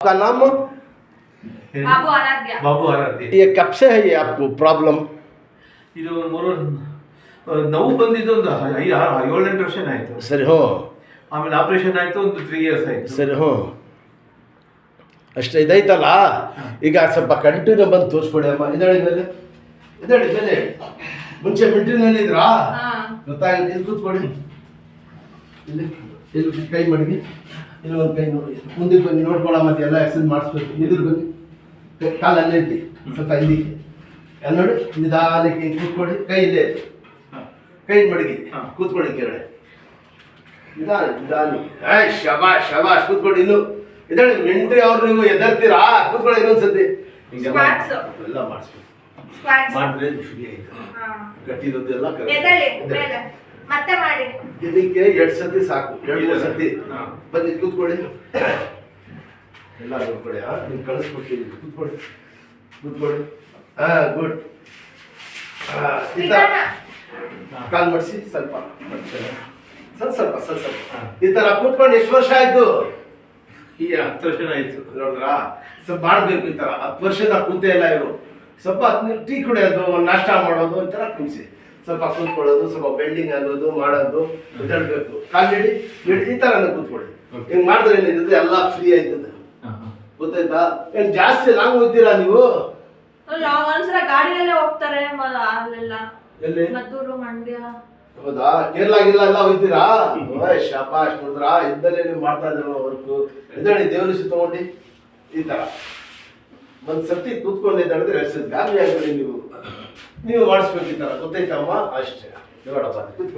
आपका नाम? बाबू आराध्य। बाबू आराध्य. ये कब से है ये आपको प्रॉब्लम? ಇದು ನೋವು ಬಂದಿದ್ದು ಒಂದು 7-8 ವರ್ಷ ಆಯ್ತು. ಸರಿ ಹೋ. ಆಮೇಲೆ ಆಪರೇಷನ್ ಆಯ್ತು, ಒಂದು 3 years ಆಯ್ತು. ಸರಿ ಹೋ. ಅಷ್ಟೇ ಇದೈತಲ್ಲ, ಈಗ ಸ್ವಲ್ಪ ಕಂಟಿನ್ಯೂ ಬಂದು ತೋರಿಸ್ಕೊಡಿ ಅಮ್ಮ. ಇದಳಿ ಮೇಲೆ ಮುಂಚೆ ಮಿಲ್ಟ್ರಿನಲ್ಲಿ ಇದ್ರಾ? ಗೊತ್ತಾಗಿದೆ. ಇಲ್ಲಿ ಕೂತ್ಕೊಡಿ. ಇಲ್ಲಿ ಕೈ ಮಡಗಿ, ಇಲ್ಲಿ ಒಂದು ಕೈ ನೋಡಿ, ಮುಂದಕ್ಕೆ ಬನ್ನಿ ನೋಡ್ಕೊಳ್ಳ, ಮತ್ತೆ ಎಲ್ಲ ಎಕ್ಸರ್ಸೈಸ್ ಮಾಡಿಸ್ಬೇಕು. ಇದ್ರ ಬನ್ನಿ, ಕಾಲಲ್ಲೇ ಇರಲಿ, ಸ್ವಲ್ಪ ಹಿಂದಿಗೆ ಎಲ್ಲ ನೋಡಿ. ನಿಧಾನಕ್ಕೆ ಕೂತ್ಕೊಳ್ಳಿ, ಕೈ ಇಲ್ಲೇ ಕೈ ಮಡಗಿ ಕೂತ್ಕೊಳ್ಳಿ ಕೆಳಗಡೆ. ನಿಧಾನ ಶಬಾಷ್ ಶಬಾಷ್. ಕೂತ್ಕೊಳ್ಳಿ. ಇನ್ನು ಇದಳಿ ಮಿಲ್ಟ್ರಿ ಅವ್ರು ನೀವು ಎದರ್ತೀರಾ? ಕೂತ್ಕೊಳ್ಳಿ ಇನ್ನೊಂದ್ಸತಿ. ಎಲ್ಲ ಮಾಡಿಸ್ಬೇಕು. ಮಾಡಿದ್ರೆ ಫ್ರೀ ಆಯ್ತು. ಗಟ್ಟಿರೋದೆಲ್ಲ ಮತ್ತೆ ಮಾಡಿ. ಇದಕ್ಕೆ 2 ಸತಿ ಸಾಕು, 2-3 ಸತಿ. ಬನ್ನಿ ಕೂತ್ಕೊಳ್ಳಿ. ಎಲ್ಲ ನೋಡ್ಕೊಳ್ಳಿ. ನೀವು ಕಳಿಸ್ಕೊಡ್ತೀನಿ. ಕೂತ್ಕೊಳ್ಳಿ. ಗುಡ್. ಕಾಲ್ ಮಾಡಿಸಿ ಸ್ವಲ್ಪ ಈ ತರ ಕೂತ್ಕೊಂಡು ಎಷ್ಟು ವರ್ಷ ಆಯ್ತು? ಈ 10 ವರ್ಷ ಆಯ್ತು. ನೋಡ್ರಾ, ಸ್ವಲ್ಪ ಮಾಡ್ಬೇಕು ಈ ತರ. 10 ವರ್ಷದ ಕೂತೇ ಇಲ್ಲ ಇವರು. ಸ್ವಲ್ಪ ಟೀ ಕುಡಿಯೋದು, ನಾಷ್ಟ ಮಾಡೋದು, ಈ ತರ ಕೂರಿಸಿ ಸ್ವಲ್ಪ ಕೂತ್ಕೊಳ್ಳೋದು, ಸ್ವಲ್ಪ ಬೆಂಡಿಂಗ್ ಆಗೋದು, ಮಾಡೋದು ಎದ್ದೇಳ್ಬೇಕು. ಕಾಲು ಹಿಡಿ ಈ ತರ ಕೂತ್ಕೊಳ್ಳಿ. ಹಿಂಗ್ ಮಾಡಿದ್ರೆ ಏನಿದೆ ಎಲ್ಲ ಫ್ರೀ ಆಯ್ತದೆ. ಗೊತ್ತಾಯ್ತಾ? ಏನ್ ಜಾಸ್ತಿ ಲಾಂಗ್ ಹೋಗ್ತೀರಾ ನೀವು? ಒಂದ್ಸಲ ಗಾಡಿಯಲ್ಲೇ ಹೋಗ್ತಾರೆ ಅಲ್ಲೆಲ್ಲ. ಎಲ್ಲಿ? ಮದ್ದೂರು, ಮಂಡ್ಯ. ಹೌದಾ? ಕೇರಳ ಎಲ್ಲ ಹೋಗ್ತೀರಾ? ಶಾಬಾಷ್. ನೋಡಿದ್ರಾ, ಇದ್ದಲ್ಲೇ ನೀವು ಮಾಡ್ತಾ ಇದ್ರು ವರ್ಕು. ಎದ್ದೇಳಿ, ದೇವ್ರ ತಗೊಂಡು ಈ ತರ ಒಂದ್ ಸರ್ತಿ ಕೂತ್ಕೊಂಡಿದ್ದಾಡಿದ್ರೆ ಎಕ್ಸರ್ಸೈಸ್ ಗಾಬರಿ ಆಗ್ಬಿಡಿ. ನೀವು ಮಾಡಿಸ್ಬೇಕು ಈ ತರ. ಗೊತ್ತಾಯ್ತಮ್ಮ? ಅಷ್ಟೇ. ನೋಡಪ್ಪ.